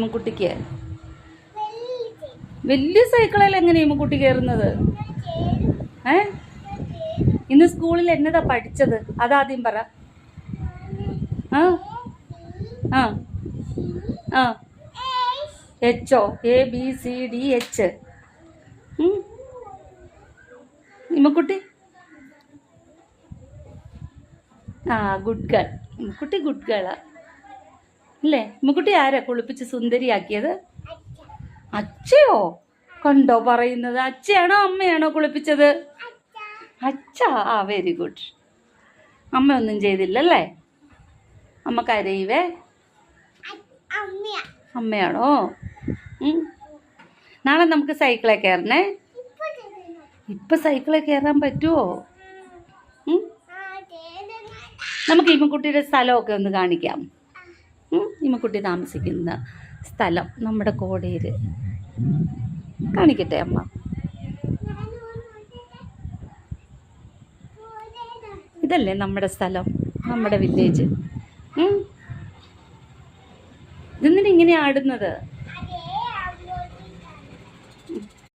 കുട്ടിക്ക് വലിയ സൈക്കിളിൽ എങ്ങനെയാ ഇമ്മക്കുട്ടി കയറുന്നത്? ഇന്ന് സ്കൂളിൽ എന്നതാ പഠിച്ചത്? അതാദ്യം പറ. ആ ആ ആ എച്ചോ? ABCDH. ഇമ്മക്കുട്ടി ഗുഡ് ഗേൾ. ഇമ്മക്കുട്ടി ഗുഡ് ഗേളാ അല്ലേ? ഇമ്മക്കുട്ടി ആരാ കുളിപ്പിച്ച് സുന്ദരിയാക്കിയത്? അച്ഛയോ? കണ്ടോ പറയുന്നത്? അച്ഛയാണോ അമ്മയാണോ കുളിപ്പിച്ചത്? അച്ഛ. Very good. അമ്മ ഒന്നും ചെയ്തില്ലല്ലേ? അമ്മ കരയുവേ? അമ്മയാണോ? നാളെ നമുക്ക് സൈക്കിളെ കയറണേ. ഇപ്പൊ സൈക്കിളെ കയറാൻ പറ്റുമോ? നമുക്ക് ഇമ്മക്കുട്ടിയുടെ സ്ഥലമൊക്കെ ഒന്ന് കാണിക്കാം. ഇമ്മക്കുട്ടി താമസിക്കുന്ന സ്ഥലം നമ്മുടെ കോടയിൽ കാണിക്കട്ടെ അമ്മ. ഇതല്ലേ നമ്മുടെ സ്ഥലം, നമ്മുടെ വില്ലേജ്. ഇതെന്തിനാ ഇങ്ങനെ ആടുന്നത്?